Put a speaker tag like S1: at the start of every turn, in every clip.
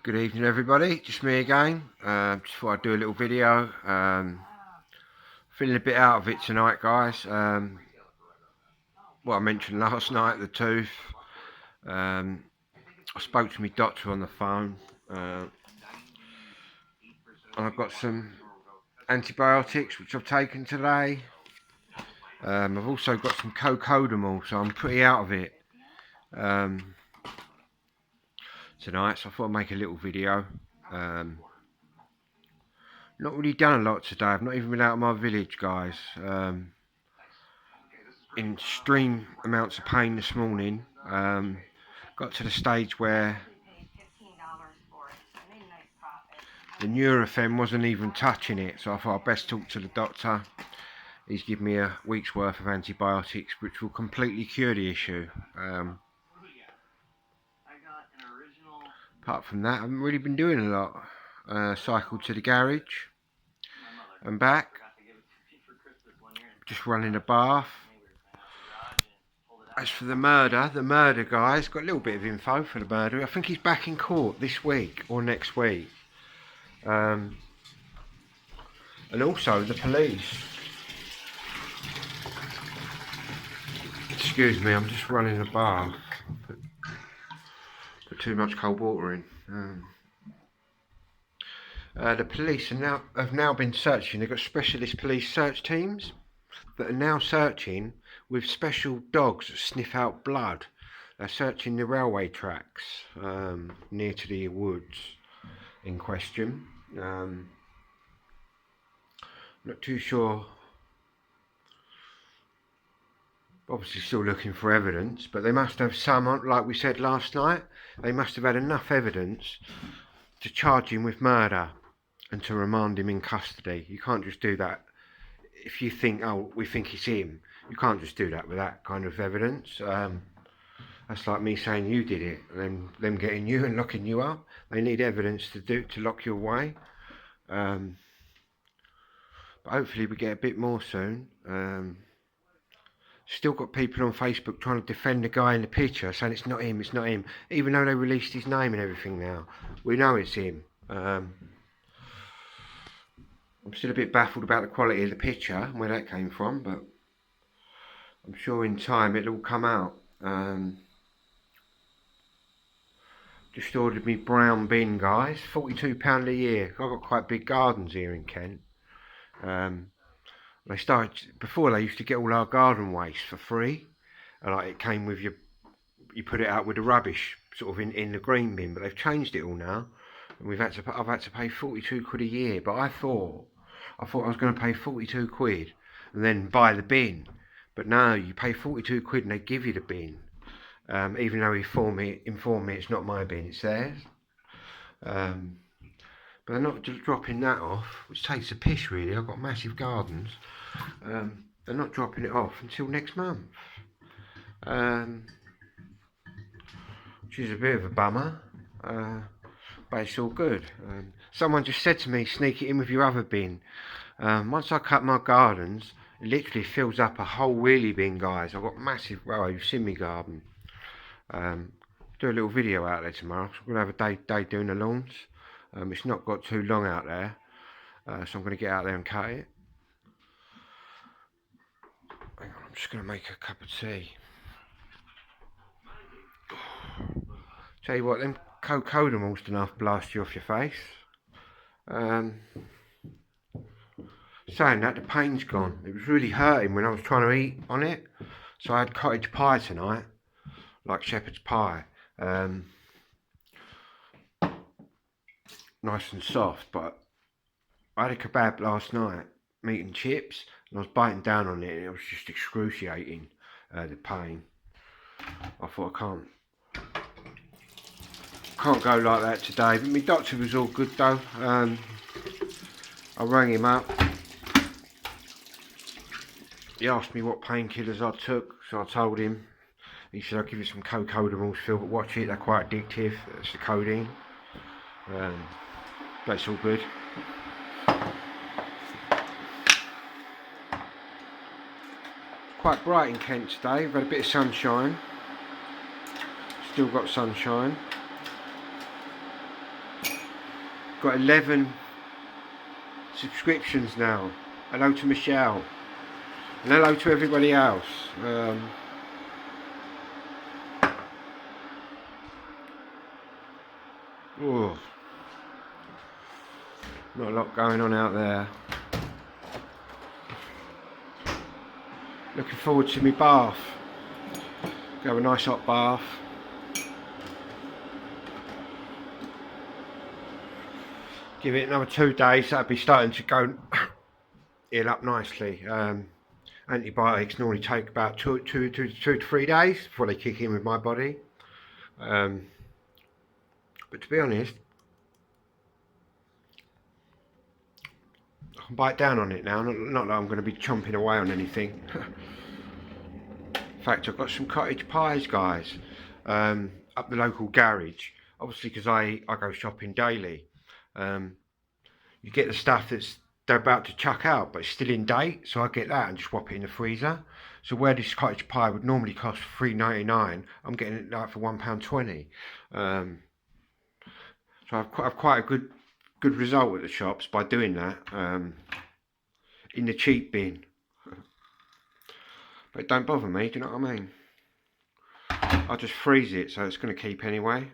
S1: Good evening everybody, just me again. Just thought I'd do a little video. Feeling a bit out of it tonight, guys. What I mentioned last night, the tooth. I spoke to my doctor on the phone. And I've got some antibiotics which I've taken today. I've also got some cocodamol, so I'm pretty out of it tonight, so I thought I'd make a little video. Not really done a lot today. I've not even been out of my village, guys. In extreme amounts of pain this morning. Got to the stage where the Nurofen wasn't even touching it, so I thought I'd best talk to the doctor. He's given me a week's worth of antibiotics, which will completely cure the issue. Apart from that, I haven't really been doing a lot. Cycled to the garage and back. Just running a bath. As for the murder guys, got a little bit of info for the murder. I think he's back in court this week or next week. And also the police. Excuse me, I'm just running a bath. Put too much cold water in. The police have now been searching. They've got specialist police search teams that are now searching with special dogs that sniff out blood. They're searching the railway tracks near to the woods in question. Not too sure. Obviously still looking for evidence, but they must have some, like we said last night, they must have had enough evidence to charge him with murder and to remand him in custody. You can't just do that. If you think, oh, we think it's him, you can't just do that with that kind of evidence. That's like me saying you did it, and then them getting you and locking you up. They need evidence to lock you away. But hopefully we get a bit more soon. Still got people on Facebook trying to defend the guy in the picture, saying it's not him, even though they released his name and everything now. We know it's him. I'm still a bit baffled about the quality of the picture and where that came from, but I'm sure in time it'll all come out. Just ordered me brown bin, guys, £42 a year. I've got quite big gardens here in Kent. They started, before they used to get all our garden waste for free. Like it came with you put it out with the rubbish sort of in the green bin, but they've changed it all now. And I've had to pay 42 quid a year, but I thought I was going to pay 42 quid and then buy the bin. But no, you pay 42 quid and they give you the bin. Even though he informed me it's not my bin, it's theirs. But they're not just dropping that off, which takes a piss really. I've got massive gardens. They're not dropping it off until next month. Which is a bit of a bummer. But it's all good. Someone just said to me, sneak it in with your other bin. Once I cut my gardens, it literally fills up a whole wheelie bin, guys. I've got massive, well, you've seen me garden. Do a little video out there tomorrow. So I'm going to have a day doing the lawns. It's not got too long out there, so I'm going to get out there and cut it. Hang on, I'm just going to make a cup of tea. Tell you what, them cocodamol's enough blast you off your face. Saying that, the pain's gone. It was really hurting when I was trying to eat on it. So I had cottage pie tonight, like shepherd's pie. Nice and soft, but I had a kebab last night, meat and chips, and I was biting down on it and it was just excruciating, the pain. I thought I can't go like that today. But my doctor was all good though. I rang him up. He asked me what painkillers I took, so I told him. He said, I'll give you some cocodamol, Phil, but watch it, they're quite addictive. It's the codeine. But it's all good. Quite bright in Kent today. We've had a bit of sunshine. Still got sunshine. Got 11 subscriptions now. Hello to Michelle. And hello to everybody else. Oh, not a lot going on out there. Looking forward to my bath. Go have a nice hot bath. Give it another 2 days, that'll be starting to go heal up nicely. Antibiotics normally take about two to 3 days before they kick in with my body. But to be honest, I can bite down on it now. Not that I'm going to be chomping away on anything. In fact, I've got some cottage pies, guys, up the local garage. Obviously, because I go shopping daily. You get the stuff they're about to chuck out, but it's still in date, so I get that and just swap it in the freezer. So where this cottage pie would normally cost $3.99, I'm getting it like for £1.20. So I've quite a good result at the shops by doing that, in the cheap bin. But it don't bother me, do you know what I mean? I just freeze it, so it's going to keep anyway.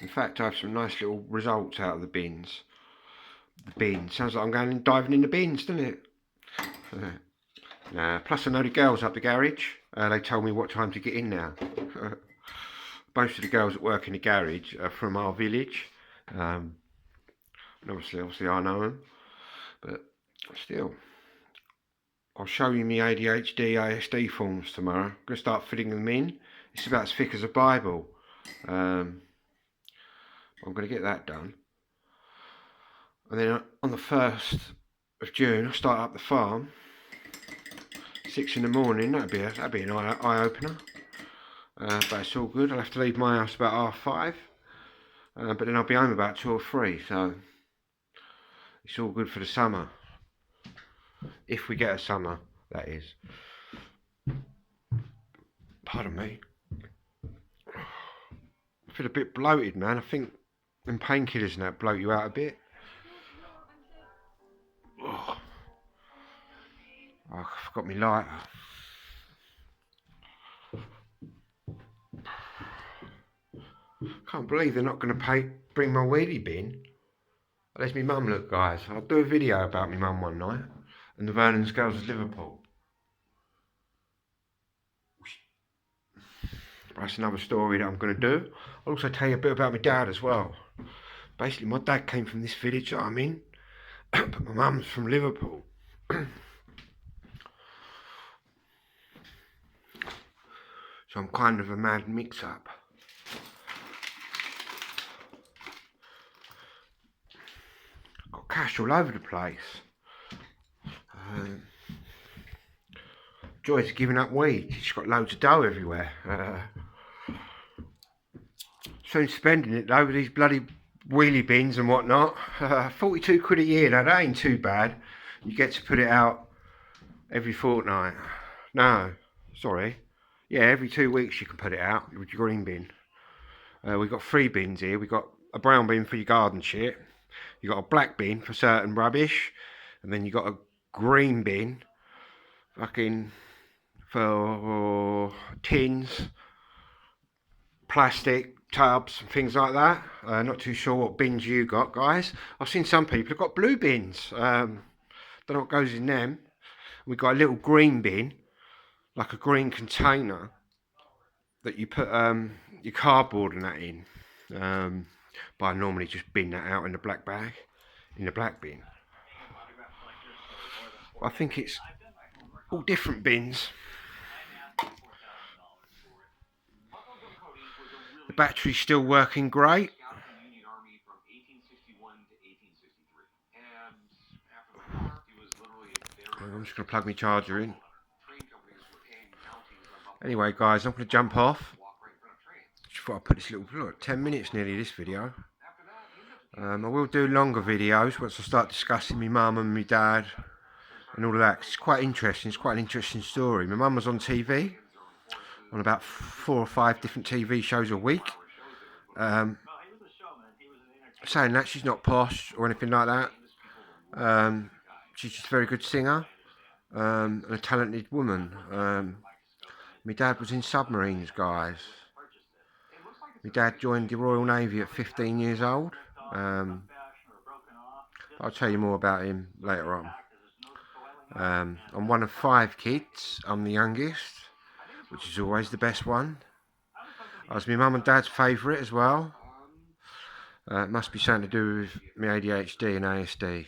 S1: In fact, I have some nice little results out of the bins. The bins. Sounds like I'm going and diving in the bins, doesn't it? Nah, plus I know the girls up the garage. They told me what time to get in now. Most of the girls that work in the garage are from our village. And obviously I know them. But still, I'll show you my ADHD, ASD forms tomorrow. I'm going to start filling them in. It's about as thick as a Bible. I'm going to get that done. And then on the 1st of June, I'll start up the farm. 6 in the morning, that'd be an eye-opener. But it's all good. I'll have to leave my house about 5:30. But then I'll be home about 2 or 3, so it's all good for the summer. If we get a summer, that is. Pardon me. I feel a bit bloated, man. I think them painkillers and that bloat you out a bit. Oh, I forgot my lighter. Can't believe they're not going to bring my wheelie bin. There's my mum, look, guys. I'll do a video about my mum one night and the Vernon's Girls of Liverpool. That's another story that I'm going to do. I'll also tell you a bit about my dad as well. Basically, my dad came from this village that I'm in, but my mum's from Liverpool. So I'm kind of a mad mix-up. Got cash all over the place. Joy's giving up weed. She's got loads of dough everywhere. Soon spending it though with these bloody wheelie bins and whatnot. 42 quid a year, now that ain't too bad. You get to put it out every fortnight. No, sorry. Yeah, every 2 weeks you can put it out with your green bin. We've got 3 bins here. We've got a brown bin for your garden shit. You've got a black bin for certain rubbish. And then you've got a green bin fucking for tins, plastic, tubs and things like that. Not too sure what bins you got, guys. I've seen some people have got blue bins. Don't know what goes in them. We've got a little green bin, like a green container that you put your cardboard and that in. But I normally just bin that out in the black bag, in the black bin. I think it's all different bins. The battery's still working great. I'm just going to plug my charger in. Anyway, guys, I'm going to jump off. Just thought I'd put this little, look, 10 minutes nearly this video. I will do longer videos once I start discussing my mum and my dad and all of that. It's quite interesting. It's quite an interesting story. My mum was on TV, on about 4 or 5 different TV shows a week. saying that, she's not posh or anything like that. She's just a very good singer, and a talented woman. My dad was in submarines, guys. My dad joined the Royal Navy at 15 years old. I'll tell you more about him later on. I'm one of 5 kids. I'm the youngest, which is always the best one. I was my mum and dad's favourite as well. It must be something to do with my ADHD and ASD.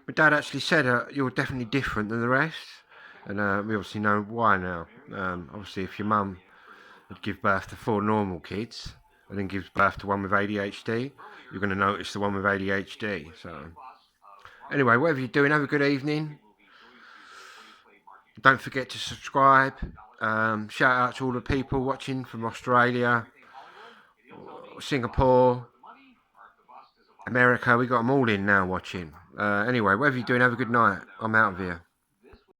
S1: My dad actually said, you're definitely different than the rest. And we obviously know why now. Obviously, if your mum would give birth to 4 normal kids and then gives birth to one with ADHD, you're going to notice the one with ADHD. So, anyway, whatever you're doing, have a good evening. Don't forget to subscribe. Shout out to all the people watching from Australia, Singapore, America. We got them all in now watching. Anyway, whatever you're doing, have a good night. I'm out of here.